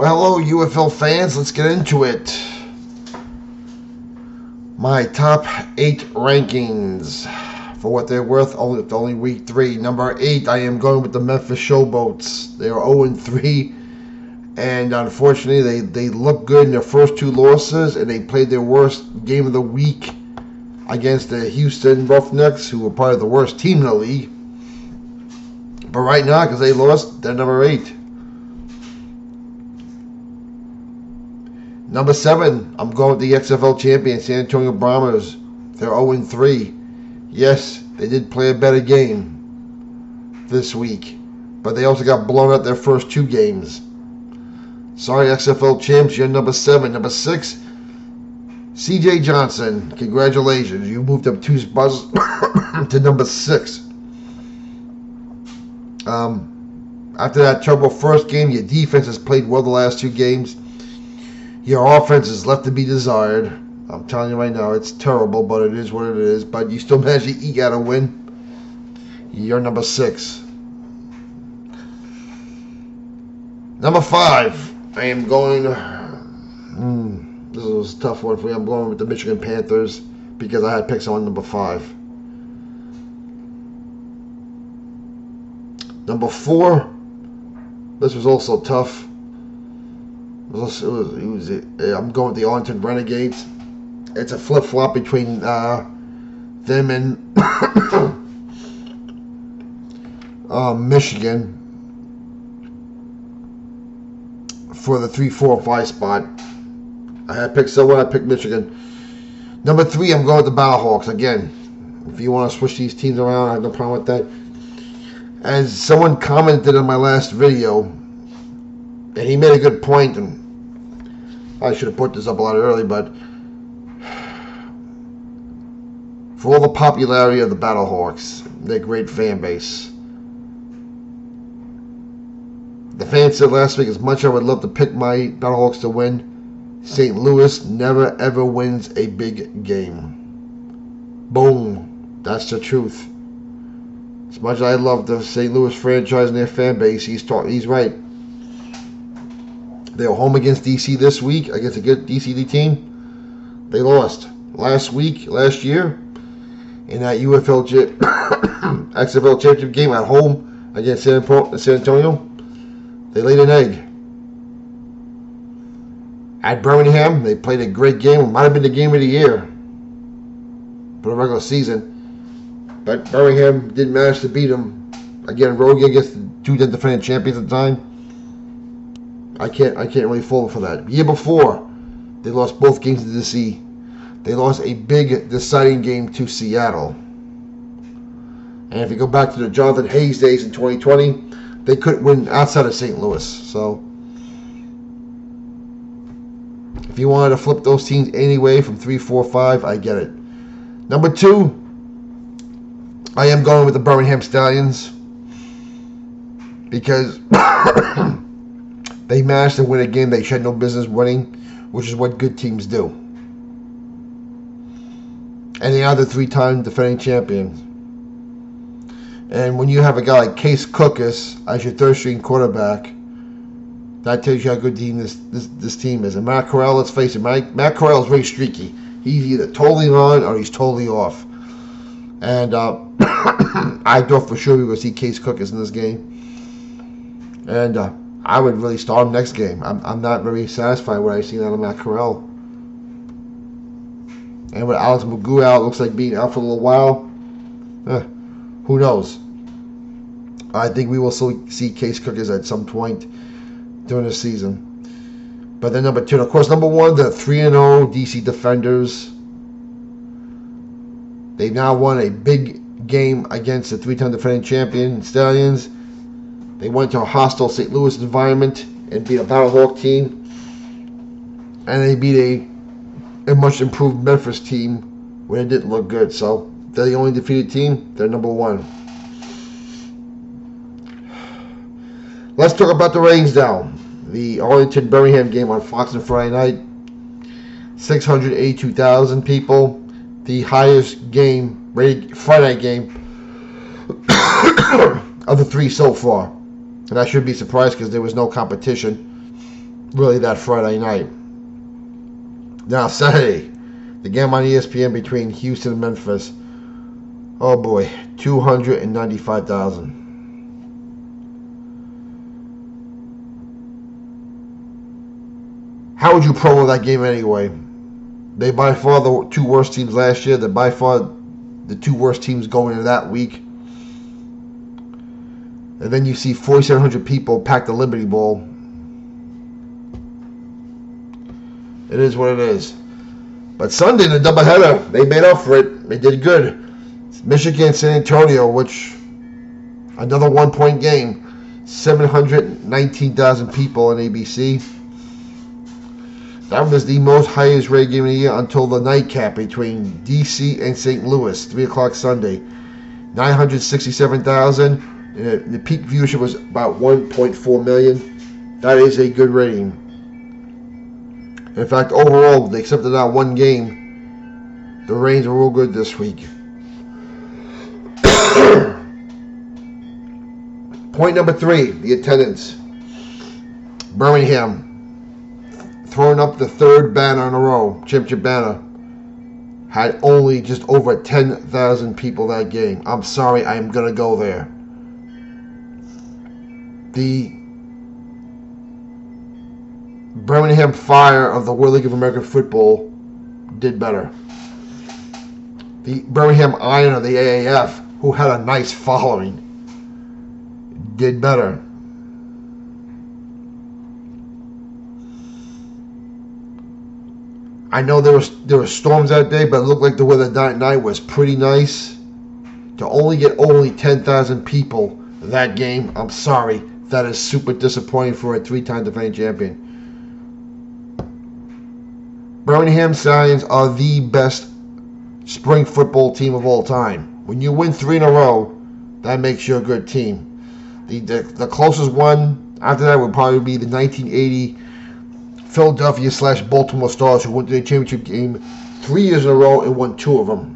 Well, hello, UFL fans. Let's get into it. My top 8 rankings. For what they're worth, only week 3. Number 8, I am going with the Memphis Showboats. They are 0-3. And unfortunately, they looked good in their first 2 losses. And they played their worst game of the week against the Houston Roughnecks, who were probably the worst team in the league. But right now, because they lost, they're number 8. Number 7, I'm going with the XFL champion, San Antonio Brahmas. They're 0-3. Yes, they did play a better game this week, but they also got blown out their first 2 games. Sorry, XFL champs, you're number 7. Number 6, CJ Johnson. Congratulations, you moved up 2 spots to number 6. After that terrible first game, your defense has played well the last 2 games. Your offense is left to be desired. I'm telling you right now, it's terrible, but it is what it is. But you still manage to eke out a win. You're number 6. Number 5, I am going... this was a tough one for me. I'm going with the Michigan Panthers because I had picks on number 5. Number 4, this was also tough. I'm going with the Arlington Renegades. It's a flip-flop between them and Michigan for the 3, 4, 5 spot. I had picked someone. I picked Michigan. Number 3, I'm going with the Battlehawks. Again, if you want to switch these teams around, I have no problem with that. As someone commented on my last video, and he made a good point, and I should have put this up a lot early, but for all the popularity of the Battlehawks, their great fan base, the fans said last week, as much as I would love to pick my Battlehawks to win, St. Louis never ever wins a big game. Boom. That's the truth. As much as I love the St. Louis franchise and their fan base, he's right. They were home against DC this week, against a good DCD team. They lost. Last year, in that XFL championship game at home against San Antonio, they laid an egg. At Birmingham, they played a great game. It might have been the game of the year for the regular season. But Birmingham didn't manage to beat them. Again, road against the 2 defending champions at the time. I can't really fault for that. The year before, they lost both games to DC. They lost a big deciding game to Seattle. And if you go back to the Jonathan Hayes days in 2020, they couldn't win outside of St. Louis. So, if you wanted to flip those teams anyway from 3, 4, 5, I get it. Number 2, I am going with the Birmingham Stallions because they managed to win a game they had no business winning, which is what good teams do. And they are the 3-time defending champions. And when you have a guy like Case Cookus as your 3rd-string quarterback, that tells you how good team this team is. And Matt Corral, let's face it, Matt Corral is very streaky. He's either totally on or he's totally off. And I thought for sure we would see Case Cookus in this game. And I would really start him next game. I'm not very satisfied with what I've seen out of Matt Corral. And with Alex Magoo out, looks like being out for a little while. Who knows? I think we will still see Case Cookus at some point during the season. But then number 2, of course, number 1, the 3-0 DC Defenders. They've now won a big game against the 3-time defending champion Stallions. They went to a hostile St. Louis environment and beat a Battlehawk team. And they beat a much improved Memphis team when it didn't look good. So they're the only defeated team. They're number 1. Let's talk about the ratings now. The Arlington Birmingham game on Fox on Friday night. 682,000 people. The highest game, rated Friday night game of the 3 so far. And I shouldn't be surprised because there was no competition. really that Friday night. Now, Saturday, the game on ESPN between Houston and Memphis. Oh boy, 295,000. How would you promo that game anyway? They by far the two worst teams last year. They're by far the two worst teams going into that week. And then you see 4,700 people pack the Liberty Bowl. It is what it is. But Sunday, the doubleheader, they made up for it. They did good. Michigan, San Antonio, which another 1-point game. 719,000 people on ABC. That was the most highest rated game of the year until the nightcap between DC and St. Louis, 3 o'clock Sunday. 967,000. And the peak viewership was about 1.4 million. That is a good rating. In fact, overall, they accepted that one game. The ratings are real good this week. Point number 3, the attendance. Birmingham, throwing up the third banner in a row, championship banner, had only just over 10,000 people that game. I'm sorry, I am going to go there. The Birmingham Fire of the World League of American Football did better. The Birmingham Iron of the AAF, who had a nice following, did better. I know there were storms that day, but it looked like the weather that night was pretty nice. To only get only 10,000 people that game, I'm sorry, that is super disappointing for a 3-time defending champion. Birmingham Stallions are the best spring football team of all time. When you win 3 in a row, that makes you a good team. The closest one after that would probably be the 1980 Philadelphia/Baltimore Stars, who went to the championship game 3 years in a row and won 2 of them.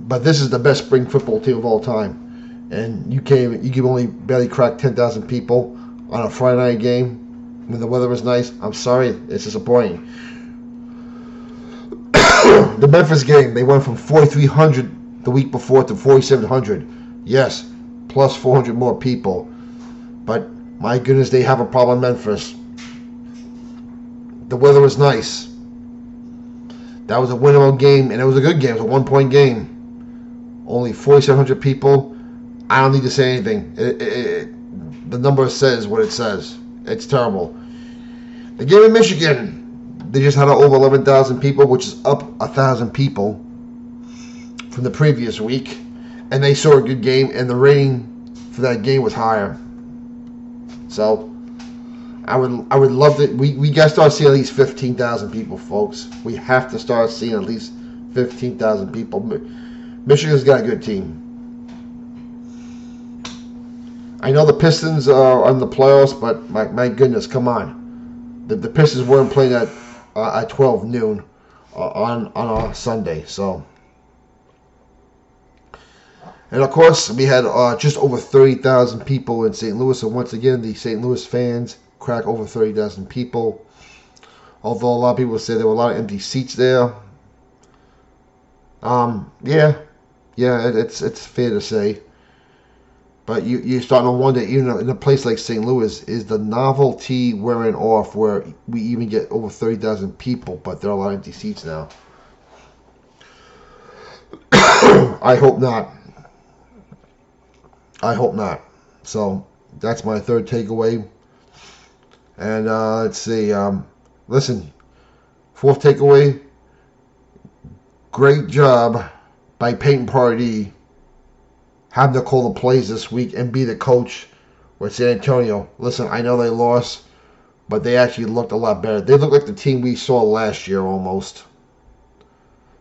But this is the best spring football team of all time, and you can only barely crack 10,000 people on a Friday night game when the weather was nice. I'm sorry, it's disappointing. The Memphis game, they went from 4,300 the week before to 4,700. Yes, plus 400 more people, but my goodness, they have a problem in Memphis. The weather was nice. That was a winnable game, and it was a good game. It was a 1-point game. Only 4,700 people. I don't need to say anything. The number says what it says. It's terrible. The game in Michigan, they just had over 11,000 people, which is up 1,000 people from the previous week. And they saw a good game, and the rating for that game was higher. So I would love to. We got to start seeing at least 15,000 people, folks. We have to start seeing at least 15,000 people. Michigan's got a good team. I know the Pistons are in the playoffs, but my goodness, come on. The Pistons weren't playing at 12 noon on a Sunday. So, and of course, we had just over 30,000 people in St. Louis. And once again, the St. Louis fans crack over 30,000 people. Although a lot of people say there were a lot of empty seats there. Yeah, it's fair to say. But you're starting to wonder, even in a place like St. Louis, is the novelty wearing off where we even get over 30,000 people, but there are a lot of empty seats now? I hope not. I hope not. So that's my third takeaway. And let's see. Listen, fourth takeaway. Great job by Peyton Pardee having to call the plays this week and be the coach with San Antonio. Listen, I know they lost, but they actually looked a lot better. They look like the team we saw last year almost,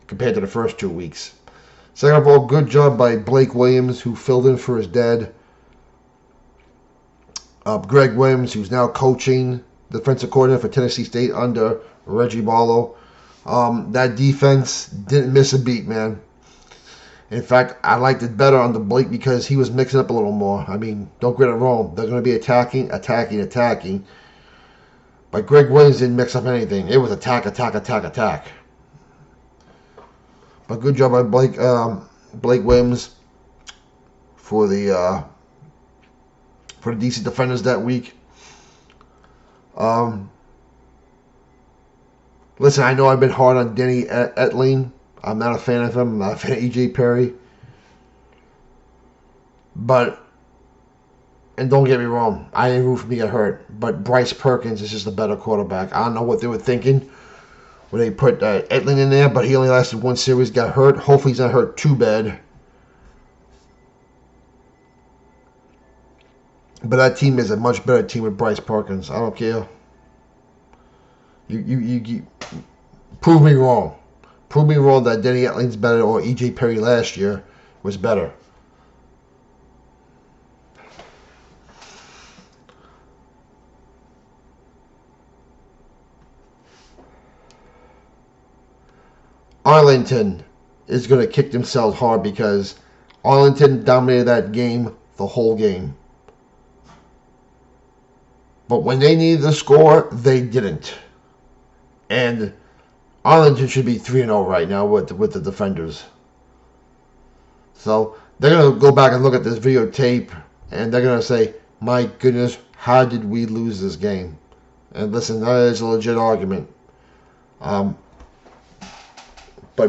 compared to the first 2 weeks. Second of all, good job by Blake Williams, who filled in for his dad. Greg Williams, who's now coaching the defensive coordinator for Tennessee State under Reggie Barlow. That defense didn't miss a beat, man. In fact, I liked it better under Blake because he was mixing up a little more. I mean, don't get it wrong. They're going to be attacking. But Greg Williams didn't mix up anything. It was attack. But good job by Blake Williams for the DC Defenders that week. Listen, I know I've been hard on Denny Etling. I'm not a fan of him. I'm not a fan of E.J. Perry. And don't get me wrong, I didn't root for him to get hurt. But Bryce Perkins is just a better quarterback. I don't know what they were thinking when they put Etling in there, but he only lasted one series, got hurt. Hopefully he's not hurt too bad. But that team is a much better team with Bryce Perkins. I don't care. You prove me wrong. Prove me wrong that Denny Etling's better or E.J. Perry last year was better. Arlington is going to kick themselves hard because Arlington dominated that game the whole game. But when they needed to score, they didn't. And Arlington should be 3-0 right now with the Defenders. So they're going to go back and look at this videotape, and they're going to say, my goodness, how did we lose this game? And listen, that is a legit argument. But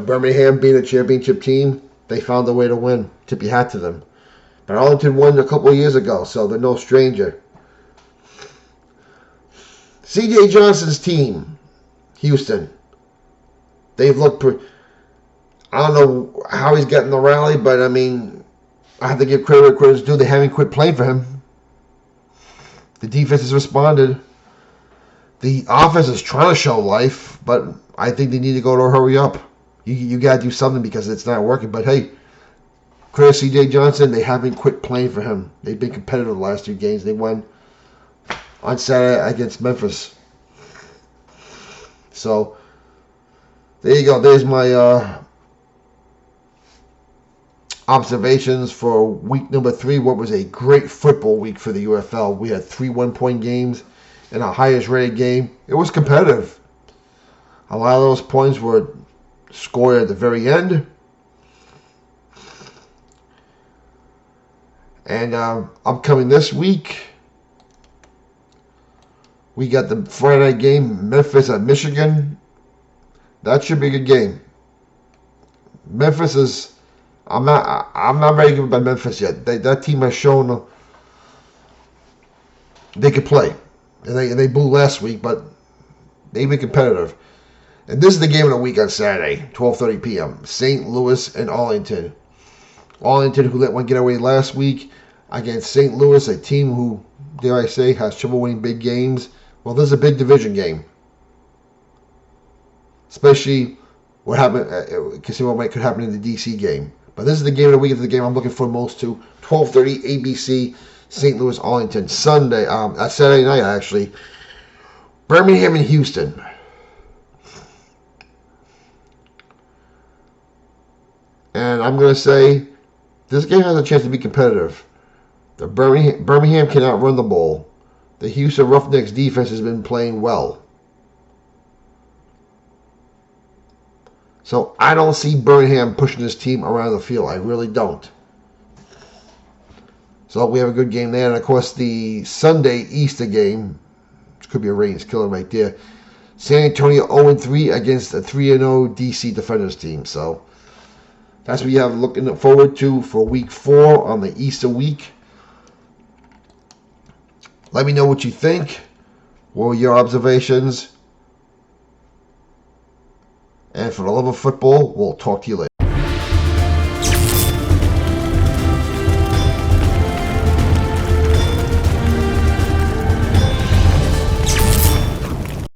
Birmingham being a championship team, they found a way to win. Tip your hat to them. But Arlington won a couple of years ago, so they're no stranger. C.J. Johnson's team, Houston, they've looked I don't know how he's getting the rally, but I mean, I have to give credit where credit's due. They haven't quit playing for him. The defense has responded. The offense is trying to show life, but I think they need to go to a hurry up. You got to do something because it's not working. But hey, credit C.J. Johnson, they haven't quit playing for him. They've been competitive the last 2 games. They won on Saturday against Memphis. So there you go. There's my observations for week number 3. What was a great football week for the UFL. We had 3 one-point games in our highest rated game. It was competitive. A lot of those points were scored at the very end. And upcoming this week, we got the Friday night game, Memphis at Michigan. That should be a good game. Memphis is, I'm not very good about Memphis yet. That team has shown they could play. And they blew last week, but they've been competitive. And this is the game of the week on Saturday, 12:30 p.m. St. Louis and Arlington. Arlington, who let one get away last week against St. Louis, a team who, dare I say, has trouble winning big games. Well, this is a big division game. Especially what happened, considering what could happen in the DC game. But this is the game of the week. It's the game I'm looking for most to. 12:30 ABC, St. Louis, Arlington. Saturday night, actually. Birmingham and Houston. And I'm going to say this game has a chance to be competitive. The Birmingham cannot run the ball. The Houston Roughnecks defense has been playing well. So I don't see Birmingham pushing this team around the field. I really don't. So we have a good game there. And, of course, the Sunday Easter game, which could be a ratings killer right there. San Antonio 0-3 against a 3-0 DC Defenders team. So that's what you have looking forward to for week 4 on the Easter week. Let me know what you think. What were your observations? And for the love of football, we'll talk to you later.